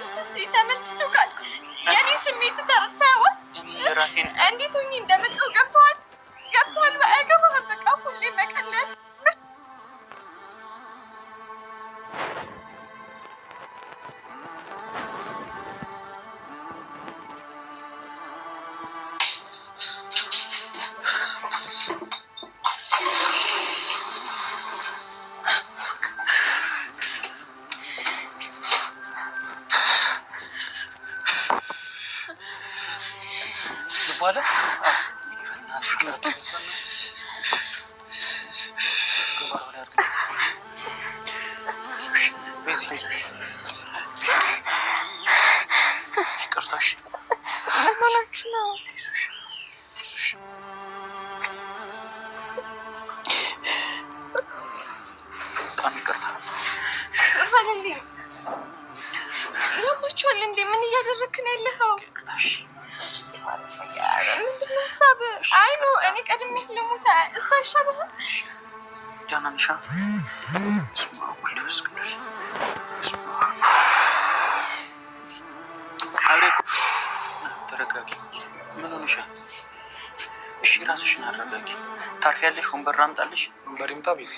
አንተ ተመችቶካል? የኔ ስሜት ተረታው ራሴን እንዴት ሆኜ እንደመጣሁ ገብቷል በአገባህ በቃ ሁሌ መቀለል በኋላ ያማችኋል እንዴ? ምን እያደረግክ ነው ያለኸው? ምንድን ነው ሀሳብህ? አይ ነው እኔ ቀድሜ ልሙት እሱ አይሻልህም? ደህና ነሽ? ተረጋጊ። ምን ሆነሻል? እሺ ራስሽን አረጋጊ። ታርፊያለሽ? ወንበር አምጣልሽ። ወንበር ይምጣ ቤት።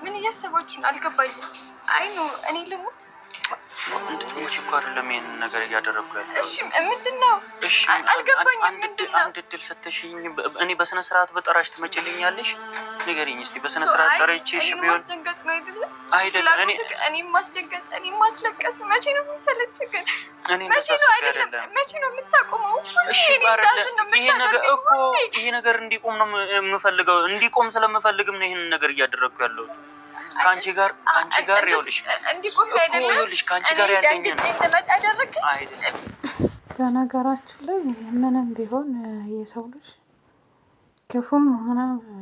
ምን እያሰባችሁ ነው? አልገባኝም። አይ ነው እኔ ልሙት እንድትሞች እኮ አይደለም ይሄንን ነገር እያደረግኩ ያለው። እሺ ምንድን ነው? እሺ አልገባኝም። ምንድን ነው? አንድ እድል ሰተሽኝ እኔ በስነ ስርዓት በጠራሽ ትመጪልኛለሽ? ንገሪኝ እስቲ። በስነ ስርዓት ጠርቼሽ ቢሆን ማስደንገጥ ነው አይደለ? አይደለም እኔ ማስደንገጥ እኔ ማስለቀስ መቼ ነው የሚሰለችህ? ግን እኔ መቼ ነው የምታቆመው? እሺ ይሄ ነገር እንዲቆም ነው የምፈልገው። እንዲቆም ስለምፈልግም ነው ይሄንን ነገር እያደረግኩ ያለሁት። ከአንቺ ጋር ይኸውልሽ እንዲቆም አይደለም ይኸውልሽ ከአንቺ ጋር ያለኝ እንደመጣ ያደረግህ አይደለም። በነገራችን ላይ ምንም ቢሆን የሰው ልጅ ክፉም ሆነ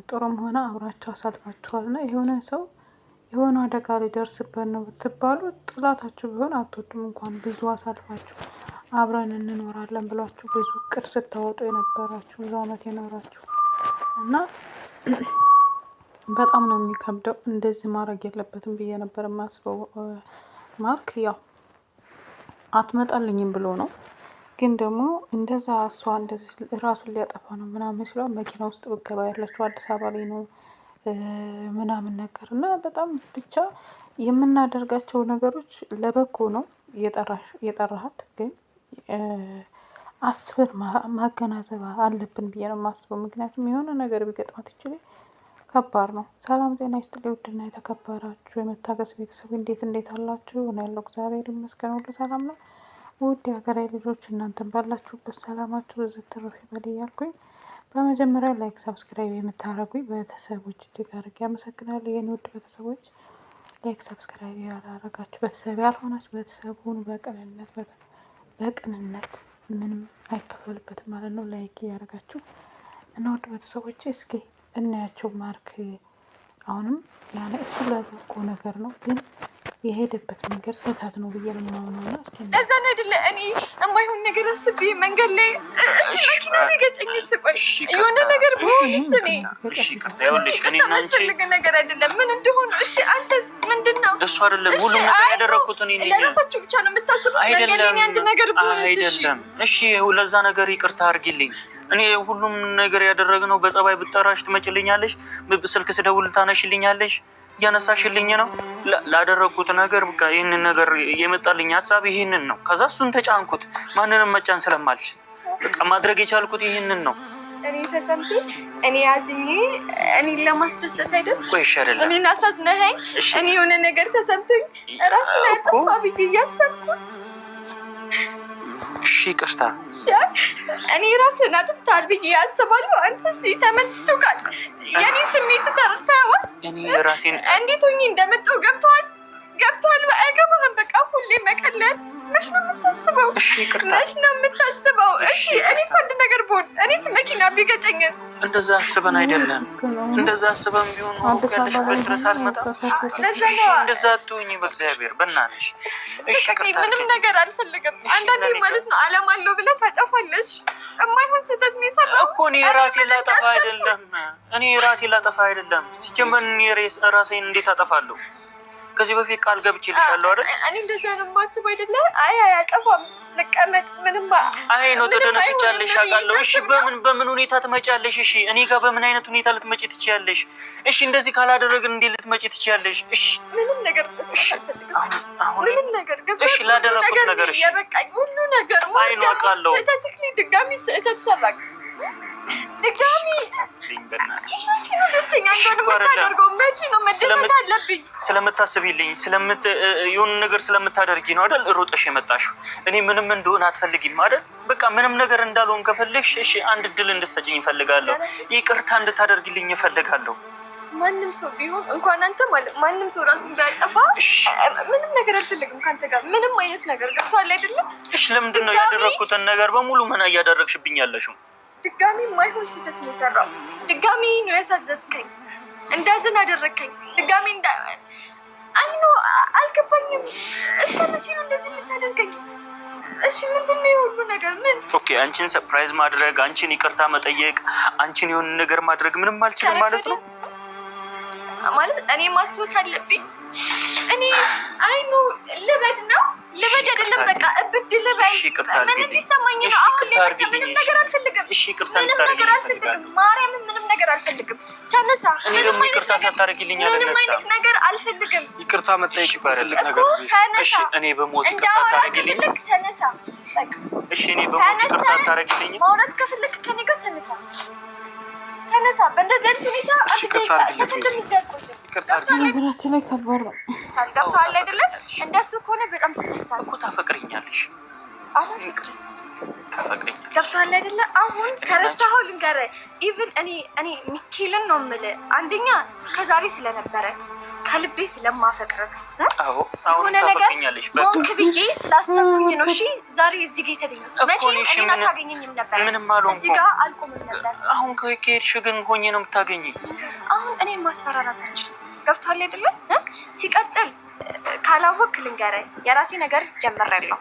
ጥሩም ሆነ አብራችሁ አሳልፋችኋል እና የሆነ ሰው የሆነ አደጋ ሊደርስበት ነው ብትባሉ ጥላታችሁ ቢሆን አትወዱም። እንኳን ብዙ አሳልፋችሁ አብረን እንኖራለን ብሏችሁ ብዙ እቅድ ስታወጡ የነበራችሁ ብዙ አመት የኖራችሁ እና በጣም ነው የሚከብደው። እንደዚህ ማድረግ የለበትም ብዬ ነበር የማስበው። ማርክ ያው አትመጣልኝም ብሎ ነው፣ ግን ደግሞ እንደዛ እሷ እንደዚህ ራሱን ሊያጠፋ ነው ምናምን ሲለው መኪና ውስጥ ብገባ ያለችው አዲስ አበባ ላይ ነው ምናምን ነገር እና በጣም ብቻ የምናደርጋቸው ነገሮች ለበጎ ነው። የጠራሃት ግን አስበን ማገናዘብ አለብን ብዬ ነው የማስበው። ምክንያቱም የሆነ ነገር ቢገጥማት ይችላል ከባድ ነው። ሰላም ጤና ይስጥልኝ ውድና የተከበራችሁ የመታገስ ቤተሰብ እንዴት አላችሁ? ነው ያለው እግዚአብሔር ይመስገን ሁሉ ሰላም ነው። ውድ የሀገራዊ ልጆች እናንተን ባላችሁበት ሰላማችሁ ብዙ ትርፍ ይበል እያልኩኝ በመጀመሪያ ላይክ ሰብስክራይብ የምታደርጉኝ ቤተሰቦች እጅግ አድርጌ አመሰግናለሁ። የኔ ውድ ቤተሰቦች ላይክ ሰብስክራይብ ያላረጋችሁ ቤተሰብ ያልሆናችሁ ቤተሰብ ሁኑ። በቅንነት ምንም አይከፈልበትም ማለት ነው። ላይክ እያደረጋችሁ እና ውድ ቤተሰቦች እስኪ እናያቸው። ማርክ አሁንም ያለ እሱ ለበጎ ነገር ነው፣ ግን የሄደበት መንገድ ስህተት ነው ብዬ ነው የማምነው። እና እስኪ ለዛ ነው አይደለ እኔ የማይሆን ነገር አስቤ መንገድ ላይ እስቲ መኪና ቢገጨኝ ስቆይ የሆነ ነገር ቢሆንስ እኔ የሚያስፈልግ ነገር አይደለም ምን እንደሆነ። እሺ አንተስ ምንድን ነው? እሱ አይደለም ሁሉም ነገር ያደረኩት እኔ ነኝ። ለራሳችሁ ብቻ ነው የምታስቡት። መንገድ ላይ አንድ ነገር ቢሆንስ? አይደለም እሺ ለዛ ነገር ይቅርታ አድርጊልኝ። እኔ ሁሉም ነገር ያደረግነው በጸባይ ብጠራሽ ትመጭልኛለሽ፣ ስልክ ስደውል ታነሽልኛለሽ፣ እያነሳሽልኝ ነው። ላደረኩት ነገር በቃ ይሄንን ነገር የመጣልኝ ሀሳብ ይሄንን ነው። ከዛ እሱን ተጫንኩት። ማንንም መጫን ስለማልችል በቃ ማድረግ የቻልኩት ይሄንን ነው። እኔ ተሰምቶ እኔ ያዝኝ እኔን ለማስደሰት አይደል? ቆይሽ አይደለም እኔን አሳዝነኸኝ እኔ የሆነ ነገር ተሰምቶኝ ራሱን ያጠፋ ብዬ እያሰብኩ እሺ ይቅርታ እኔ ራስህን አጥፍተሃል ብዬ አስባለሁ። አንተስ ተመችቶካል? የኔ ስሜት ተረድተኸዋል? እኔ ራሴን እንዴት ሆኜ እንደመጣሁ ገብቶሃል? በአገባህም በቃ ሁሌ መቀለድ መች ነው የምታስበው? እሺ ይቅርታ መች ነው የምታስበው? እሺ እኔስ አንድ ነገር ብሆን እኔስ መኪና ቢገጨኝስ? እንደዛ አስበን አይደለም። እንደዛ አስበን ቢሆን ያለሽበት ድረስ አልመጣም። ለዛ ነው እንደዛ አትሁኝ በእግዚአብሔር በእናትሽ። እሺ ምንም ነገር አልፈልግም። አንዳንዴ ማለት ነው አላማ አለው ብለህ ታጠፋለሽ። የማይሆን ስህተት ነው የሰራው እኮ እኔ ራሴን ላጠፋ አይደለም። ሲጀመር እኔ ራሴን እንዴት አጠፋለሁ? ከዚህ በፊት ቃል ገብቼልሻለሁ አይደል? እኔ እንደዛ ነው የማስበው አይደለ? አይ አያጠፋም። ልቀመጥ ምንም አይ ነው ተደነግጫለሽ አውቃለሁ። እሺ በምን ሁኔታ ትመጫለሽ? እሺ እኔ ጋር በምን አይነት ሁኔታ ልትመጪ ትችያለሽ? እሺ እንደዚህ ካላደረግን እንዴት ልትመጪ ትችያለሽ? እሺ ምንም ነገር አሁን ምንም ነገር እሺ ላደረኩት ነገር እሺ የበቃኝ ሁሉ ነገር አይ ነው አውቃለሁ። ስህተት ድጋሚ ስህተት ሰራክ ድጋሚ መቼ ነው ደስተኛ እንደሆነ የምታደርገው? መቼ ነው መደሰት አለብኝ? ስለምታስቢልኝ የሆነ ነገር ስለምታደርጊ ነው አይደል ሮጠሽ የመጣሽው? እኔ ምንም እንደሆነ አትፈልጊም አይደል? በቃ ምንም ነገር እንዳልሆን ከፈለግሽ እሺ አንድ እድል እንድትሰጪኝ እፈልጋለሁ። ይቅርታ እንድታደርጊልኝ እፈልጋለሁ። ማንም ሰው ቢሆን እንኳን አንተ ማለት ማንም ሰው ራሱን ቢያጠፋ ምንም ነገር አልፈልግም ካንተ ጋር ምንም አይነት ነገር ገብቶሃል አይደለም? እሺ ለምንድን ነው ያደረኩትን ነገር በሙሉ ምን እያደረግሽብኝ ያለሽው? ድጋሚ ማይሆን ስህተት ነው የሰራው። ድጋሚ ነው ያሳዘዝከኝ፣ እንዳዝን አደረግከኝ። ድጋሚ አይኖ አልገባኝም። እስከ መቼ ነው እንደዚህ የምታደርገኝ? እሺ ምንድን ነው የሁሉ ነገር? ምን ኦኬ አንቺን ሰርፕራይዝ ማድረግ፣ አንቺን ይቅርታ መጠየቅ፣ አንቺን የሆነ ነገር ማድረግ ምንም አልችልም ማለት ነው? ማለት እኔ ማስተዋወስ አለብኝ። እኔ አይኖ ልበድ ነው ልበድ አይደለም። በቃ እብድ ልበል ምን እንዲሰማኝ ነው? አሁን ላይ ምንም ነገር አልፈልግም። እሺ ይቅርታ ምንም ነገር አልፈልግም። ማርያምን ምንም ነገር አልፈልግም። ተነሳ። እኔ ደግሞ ይቅርታ ሳታደርጊልኝ ምንም አይነት ነገር አልፈልግም። ይቅርታ መጠየቅ ይባላል ነገር። እሺ እኔ በሞት ይቅርታ ታደርጊልኝ? ተነሳ በቃ። እሺ እኔ በሞት ይቅርታ ታደርጊልኝ? ማውራት ከፈለክ ከኔ ጋር ተነሳ ተነሳ። በእንደዚህ አይነት ሁኔታ ነገራችን ላይ ከባድ ነው። ገብቶሃል አይደለም? እንደሱ ከሆነ በጣም ተሳስተሃል እኮ። ታፈቅሪኛለሽ? አላፈቅርም። ገብቶሃል አይደለ? አሁን ከረሳኸው ልንገርህ። ኢቭን እኔ ሚኪልን ነው የምልህ። አንደኛ እስከዛሬ ስለነበረ ከልቤ ስለማፈቅርህ የሆነ ነገር ሞንክ ብዬ ስላሰብኩኝ ነው። እሺ ዛሬ እዚህ ጋር የተገኘሁት። መቼም እኔን አታገኘኝም ነበር። እዚህ ጋር አልቆምም ነበር። አሁን ከሄድሽ ግን ሆኜ ነው የምታገኘኝ። አሁን እኔን ማስፈራራት አልችልም። ገብቶሃል አይደለ? ሲቀጥል ካላወቅ ልንገርህ፣ የራሴ ነገር ጀምሬያለሁ።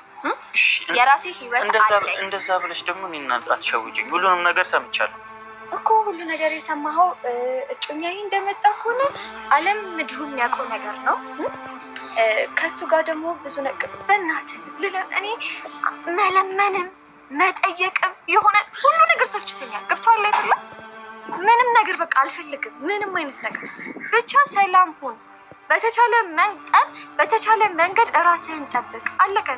የራሴ ህይወት አለኝ። እንደዛ ብለሽ ደግሞ እኔን አትሸውጂኝ። ሁሉንም ነገር ሰምቻለሁ እኮ። ሁሉ ነገር የሰማኸው እጮኛዬ እንደመጣ ሆነ ዓለም ምድሩ የሚያውቀው ነገር ነው። ከእሱ ጋር ደግሞ ብዙ ነገር በእናትህ እኔ መለመንም መጠየቅም የሆነ ሁሉ ነገር ሰልችቶኛል። ገብቶሃል አይደለ? ምንም ነገር በቃ አልፈልግም። ምንም አይነት ነገር ብቻ ሰላም ሁን። በተቻለ መንገድ እራስህን ጠብቅ። አለቀ።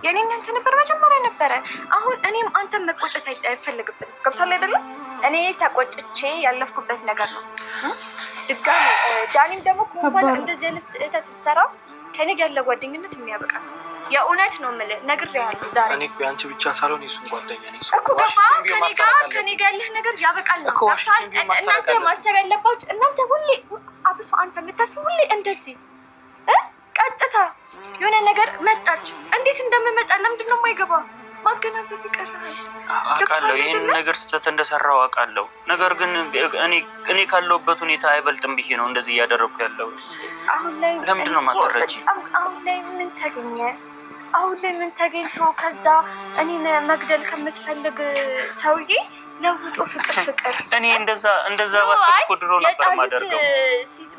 የኔ እናንተ ነበር መጀመሪያ ነበረ። አሁን እኔም አንተን መቆጨት አይፈልግብን። ገብቶሃል አይደለም? እኔ ተቆጭቼ ያለፍኩበት ነገር ነው። ድጋሚ ዳኒም ደግሞ እንኳን እንደዚህ አይነት ስህተት ብሰራ ከኔ ጋር ያለ ጓደኝነት የሚያበቃ የእውነት ነው የምልህ። ነግሬሃለሁ ዛሬ። እኔ አንቺ ብቻ ሳልሆን የእሱን ጓደኛ ነኝ እኮ። ገባ? ከኔ ጋር ያለህ ነገር ያበቃል ነው። ገብቶሃል? እናንተ ማሰብ ያለባችሁ እናንተ ሁሌ አብሶ አንተ የምታስብ ሁሌ እንደዚህ ቀጥታ የሆነ ነገር መጣች። እንዴት እንደምመጣ ለምንድን ነው የማይገባ? ማገናዘብ ይቀራል። አውቃለሁ ይህን ነገር ስህተት እንደሰራው አውቃለሁ። ነገር ግን እኔ ካለሁበት ሁኔታ አይበልጥም ብዬ ነው እንደዚህ እያደረግኩ ያለው። አሁን ላይ ለምንድን ነው የማትረጂኝ? አሁን ላይ ምን ተገኘ? አሁን ላይ ምን ተገኝቶ ከዛ እኔን መግደል ከምትፈልግ ሰውዬ ለውጦ ፍቅር እኔ እንደዛ ባሰብኩ እኮ ድሮ ነበር ማደርገው።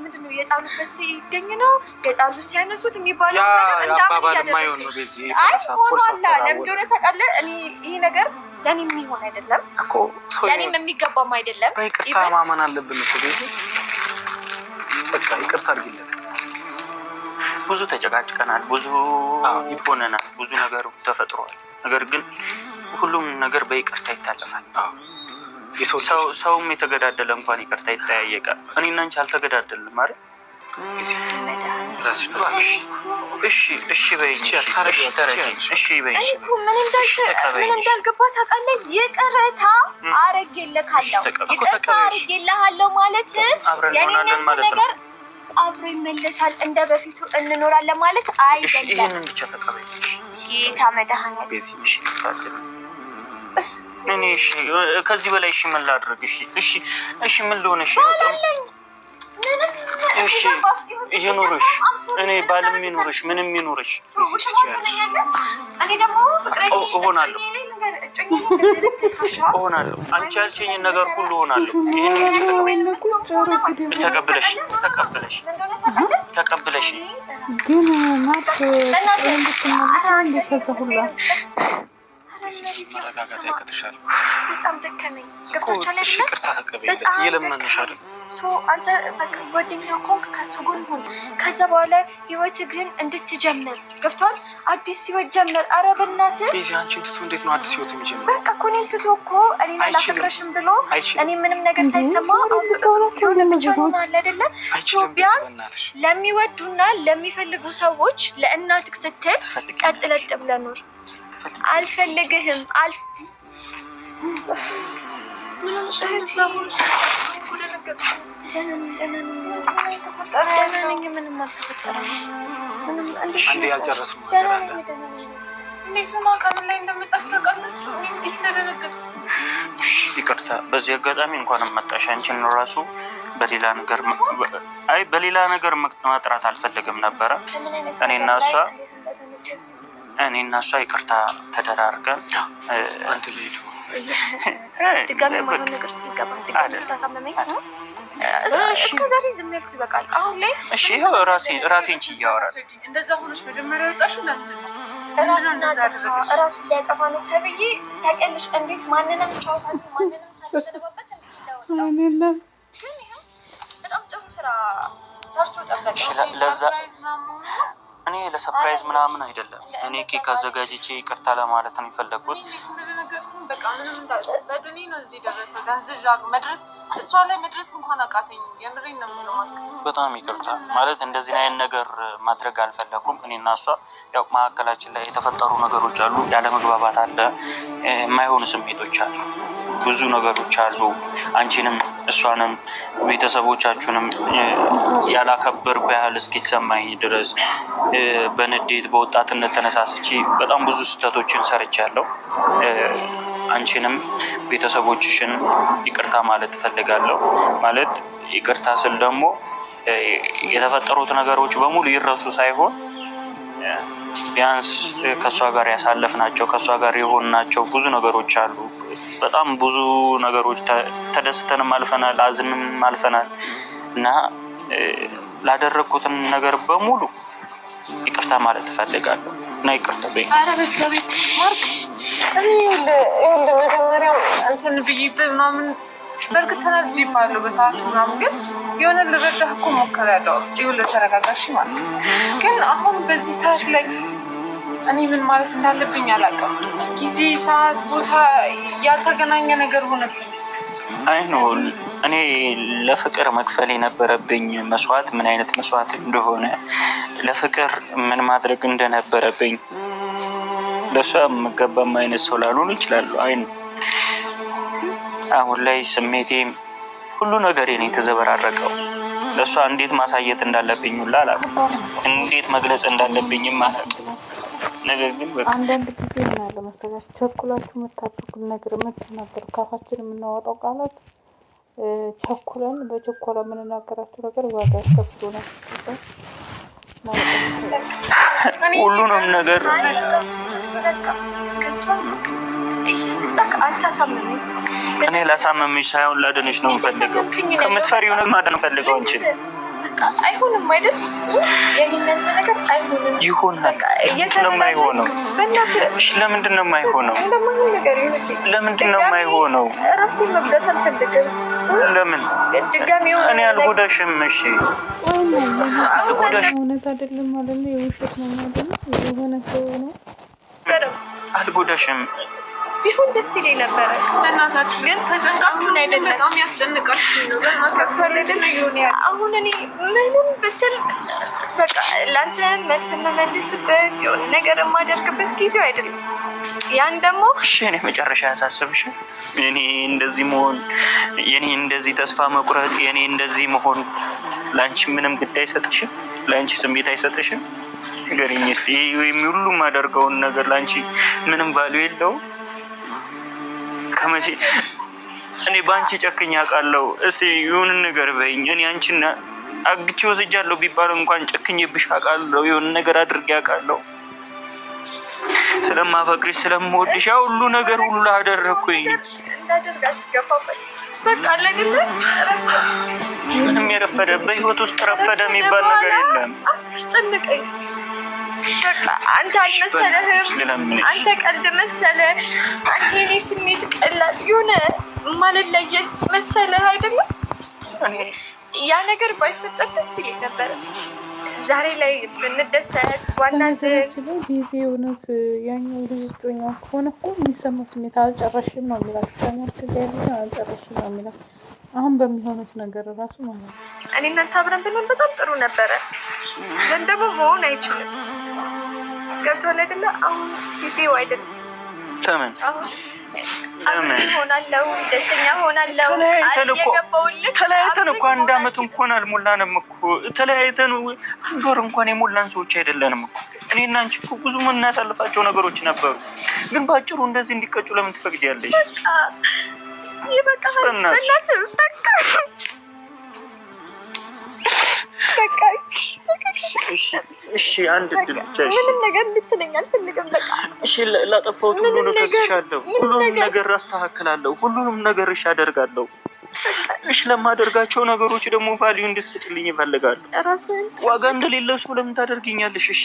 ምንድነው የጣሉበት ሲገኝ ነው የጣሉት ሲያነሱት የሚባለው ነገር እንዳምን ያደረገው። አይ ሆኗላ። ለምን እንደሆነ ታውቃለህ? ይሄ ነገር ለኔም የሚሆን አይደለም እኮ ለኔም የሚገባም አይደለም። በይቅርታ ማመን አለብን እኮ ቤዚ። በቃ ይቅርታ አድርጊለት። ብዙ ተጨቃጭቀናል፣ ብዙ ሆነናል፣ ብዙ ነገር ተፈጥሯል። ነገር ግን ሁሉም ነገር በይቅርታ ይታለፋል። ሰውም የተገዳደለ እንኳን ይቅርታ ይጠያየቃል። እኔና አንቺ አልተገዳደልንም አይደል? እሺ በይኝ። ምን እንዳልገባ ታውቃለህ? ይቅርታ አረጌልሃለሁ ማለት የኔነት ነገር አብሮ ይመለሳል፣ እንደ በፊቱ እንኖራለን ማለት አይደለም። ይሄንን ብቻ ተቀበይ። ጌታ መድኃኒዓለም እኔ ከዚህ በላይ ምን ላድርግ? እሺ ምን ልሆን? እሺ ይኑርሽ፣ እኔ ባልም ይኑርሽ ምንም ይኑርሽ እኔ ደግሞ ፍቅረኛ እሆናለሁ። አንቺ ያልሽኝን ነገር ሁሉ እሆናለሁ። ተቀብለሽ ግን ናት እንድትመለስ እንዲከዛ ሁላ መረጋጋት ያቅትሻል። በጣም ደከመኝ። ገብቶሻል አይደል? ይቅርታ ተቀበይለት እየለመንሽ አይደል? አንተ በቃ ጓደኛ ኮንክ ከሱ ጎን ሁን። ከዛ በኋላ ህይወትህ ግን እንድትጀምር ገብቷል። አዲስ ህይወት ጀምር። ኧረ በእናትህ ቤዛ አንቺን ትቶ እንዴት ነው አዲስ ህይወት የሚጀምረው? በቃ እኮ እኔን ትቶ እኮ እኔን አላፈቅረሽም ብሎ እኔ ምንም ነገር ሳይሰማ የሆነ ብቻ ሆኗል አይደለ? ቢያንስ ለሚወዱና ለሚፈልጉ ሰዎች ለእናትህ ስትል ቀጥ ለጥ ብለህ ኑር። አልፈልግህም ምንም አልተፈጠረም። አንዴ ያልጨረስነው ነገር አለ። እንዴት ነው ከምን ላይ እንደመጣሽ ታውቃላችሁ? እንዴት እንደደነገጥኩ። ይቅርታ በዚህ አጋጣሚ እንኳን መጣሽ። አንቺን ራሱ በሌላ ነገር መጥራት አልፈልግም ነበረ። እኔና እሷ ይቅርታ ተደራርገን ድጋሚ ማይሆን ነገር ውስጥ ይገባል። ድጋሚ ታሳመመኝ። እስከ ዛሬ ዝም ያልኩ ይበቃል። አሁን ላይ እሺ ይኸው ራሴን ችያወራል። እንደዛ ሆነሽ መጀመሪያ ወጣሽው ለምንድን ነው? እራሱ ሊያጠፋ ነው ተብዬ ታውቂያለሽ። እንዴት ማንንም ቻውሳት ማንንም ሳልሰነባበት አሜን። ግን ይኸው በጣም ጥሩ ስራ ሰርቶ ጠበቀ። ለዛ እኔ ለሰርፕራይዝ ምናምን አይደለም። እኔ ኬክ አዘጋጅቼ ይቅርታ ለማለት ነው የፈለግኩት። በቃ ምንም በድኔ ነው እዚህ ደረሰው። ደንዝዣለሁ። እሷ ላይ መድረስ እንኳን አቃተኝ። የምሬን ነው የምለው። በጣም ይቅርታ ማለት እንደዚህ አይነት ነገር ማድረግ አልፈለኩም። እኔና እሷ ያው መካከላችን ላይ የተፈጠሩ ነገሮች አሉ። ያለ መግባባት አለ፣ የማይሆኑ ስሜቶች አሉ፣ ብዙ ነገሮች አሉ። አንቺንም እሷንም ቤተሰቦቻችሁንም ያላከበርኩ ያህል እስኪሰማኝ ድረስ በንዴት በወጣትነት ተነሳስቼ በጣም ብዙ ስህተቶችን ሰርቻለሁ። አንቺንም ቤተሰቦችሽን ይቅርታ ማለት እፈልጋለሁ። ማለት ይቅርታ ስል ደግሞ የተፈጠሩት ነገሮች በሙሉ ይረሱ ሳይሆን ቢያንስ ከእሷ ጋር ያሳለፍናቸው ከእሷ ጋር የሆንናቸው ብዙ ነገሮች አሉ። በጣም ብዙ ነገሮች ተደስተንም አልፈናል፣ አዝንም አልፈናል እና ላደረግኩትን ነገር በሙሉ ይቅርታ ማለት እፈልጋለሁ እና ይቅርታ በይ። ኧረ በእግዚአብሔር ማርክ፣ እኔ ይኸውልህ መጀመሪያው እንትን ብዬብህ ምናምን በእርግጥ ተናድጄብሃለሁ በሰዓቱ ምናምን፣ ግን የሆነ ልረዳህ እኮ ሞክሬያለሁ። ይኸውልህ ተረጋጋሽ ማለት ግን አሁን በዚህ ሰዓት ላይ እኔ ምን ማለት እንዳለብኝ አላውቅም። ጊዜ፣ ሰዓት፣ ቦታ ያልተገናኘ ነገር ሆነብኝ። አይ ነው እኔ ለፍቅር መክፈል የነበረብኝ መስዋዕት ምን አይነት መስዋዕት እንደሆነ ለፍቅር ምን ማድረግ እንደነበረብኝ ለእሷ የምገባም አይነት ሰው ላልሆን ይችላሉ። አይ ነው አሁን ላይ ስሜቴም ሁሉ ነገር የኔ ተዘበራረቀው። ለእሷ እንዴት ማሳየት እንዳለብኝ ሁላ አላውቅም፣ እንዴት መግለጽ እንዳለብኝም አላውቅም። ነገር ግን በቃ አንዳንድ ጊዜ ምን አለ መሰላችሁ ቸኩላችሁ የምታደርጉት ነገር የምትናገሩ ካፋችን የምናወጣው ቃላት ቸኩለን በቸኮላ የምንናገራቸው ነገር ዋጋ ያስከፍሉናል። ሁሉንም ነገር እኔ ላሳመምሽ ሳይሆን ላድንሽ ነው የምፈልገው። ከምትፈሪው ነገር ማዳን ፈልገው አንቺን አይሆንም አይደል? የኔነት ነገር አይሆንም። ይሆናል። ለምንድን ነው የማይሆነው? ለምንድን ነው የማይሆነው? ለምንድን ነው የማይሆነው? ራሴን መብዳት አልፈልግም። ለምን? እኔ አልጎዳሽም። እሺ አልጎዳሽም። እውነት አይደለም ማለት ነው። የውሸት ነው ማለት ነው። የሆነ ሰው ነው። አልጎዳሽም። ቢሆን ደስ ይለኝ ነበረ። በእናታችሁ ግን ተጨንቃችሁን አይደለም። በጣም ያስጨንቃችሁ ነው። በእናታችሁ አይደለም ይሁን ያ አሁን እኔ ምንም ብትል በቃ ለአንተ መልስ የምመልስበት የሆነ ነገር የማደርግበት ጊዜው አይደለም። ያን ደግሞ እሺ እኔ መጨረሻ ያሳስብሽ የኔ እንደዚህ መሆን፣ የኔ እንደዚህ ተስፋ መቁረጥ፣ የኔ እንደዚህ መሆን ለአንቺ ምንም ግድ አይሰጥሽም? ለአንቺ ስሜት አይሰጥሽም? ንገሪኝ እስኪ። ወይም ሁሉም አደርገውን ነገር ለአንቺ ምንም ቫልዩ የለውም? ከመቼ እኔ በአንቺ ጨክኝ አውቃለሁ? እስቲ ይሁን ነገር በይኝ። እኔ አንቺና አግቼ ወስጃለሁ ቢባል እንኳን ጨክኜብሽ አውቃለሁ። የሆነ ነገር አድርጌ አውቃለሁ። ስለማፈቅርሽ ስለምወድሽ ያ ሁሉ ነገር ሁሉ አደረኩኝ። ምንም የረፈደ በህይወት ውስጥ ረፈደ የሚባል ነገር የለም። አታስጨንቀኝ። አንተ አልመሰለህም። አንተ ቀልድ መሰለህ። አንተ የኔ ስሜት ቀላል የሆነ ማለለየት መሰለህ አይደለም? ያ ነገር ባይፈጠር ደስ ይለኝ ነበረ። ዛሬ ላይ ብንደሰት ዋናችን ጊዜ እውነት ያኛው ልጅቶኛ ከሆነ እኮ የሚሰማ ስሜት አልጨረሽም ነው የሚላት። ከኛ አልጨረሽም ነው የሚላት። አሁን በሚሆኑት ነገር እራሱ ማለት ነው። እኔ እናንተ አብረን ብንሆን በጣም ጥሩ ነበረ፣ ግን ደግሞ መሆን አይችልም። ገብቶሃል አይደለ? አሁን ጊዜው አይደለም። ለምን ሆናለሁ ደስተኛ ሆናለሁ። ተለያይተን እኮ 1 አመት እንኳን አልሞላንም እኮ ተለያይተን 1 ወር እንኳን የሞላን ሰዎች አይደለንም እኮ። እኔና አንቺ እኮ ብዙ የምናሳልፋቸው ነገሮች ነበሩ፣ ግን በአጭሩ እንደዚህ እንዲቀጩ ለምን ትፈቅጃለሽ? ይበቃል። በእናትህ በቃ እሺ አንድ ድል ብቻ። ምንም ነገር እንድትለኝ አልፈልግም። በቃ እሺ ላጠፋሁት ሁሉ ነው ከስሻለሁ። ሁሉንም ነገር አስተካክላለሁ። ሁሉንም ነገር እሺ አደርጋለሁ። እሺ ለማደርጋቸው ነገሮች ደግሞ ቫልዩ እንድትሰጪልኝ እፈልጋለሁ። ራስህን ዋጋ እንደሌለው ሰው ለምን ታደርጊኛለሽ? እሺ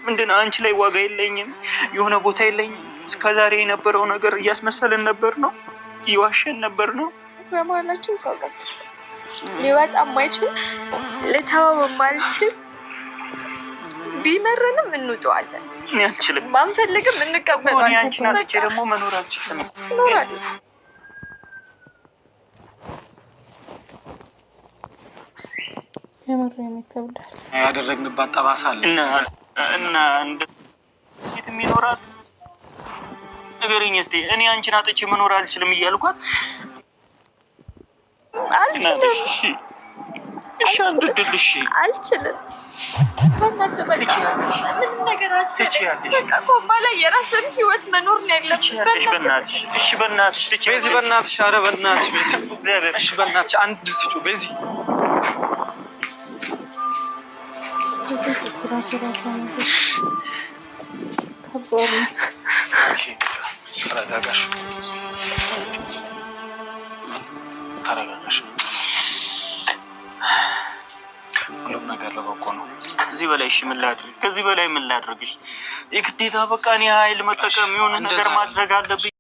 ምንድን አንቺ ላይ ዋጋ የለኝም? የሆነ ቦታ የለኝም? እስከዛሬ የነበረው ነገር እያስመሰልን ነበር ነው? እየዋሸን ነበር ነው? በመሀላችን ሰው ጋር ሊወጣ የማይችል ልተወው የማልችል ቢመረንም እንውጠዋለን። እኔ አልችልም። ባንፈልግም እንቀበላለን። አንቺን አጥቼ ደግሞ መኖር አልችልም። ትኖራለህ። የምር የሚከብዳል። ያደረግንባት ጠባሳ አለ እና እንዴት የሚኖራት ንገረኝ እስኪ። እኔ አንቺን አጥቼ መኖር አልችልም እያልኳት አልችልም። እሺ አንድ ድል እሺ አልችልም። በእናትህ በቃ ምንም ነገር አትችልም። በቃ ኮማ ላይ የራስን ህይወት መኖር ነው ያለብህ። በእናትሽ እሺ፣ በእናትሽ ቤዚ፣ በእናትሽ ኧረ በእናትሽ ቤዚ፣ እግዚአብሔር እሺ፣ በእናትሽ አንድ ድል ስጪው ቤዚ። ተረጋጋሽ። ሁሉም ነገር ለበጎ ነው። ከዚህ በላይ እሺ ምን ላድርግ? ከዚህ በላይ ምን ላድርግሽ? የግዴታ በቃ እኔ ኃይል መጠቀም የሆነ ነገር ማድረግ አለብኝ።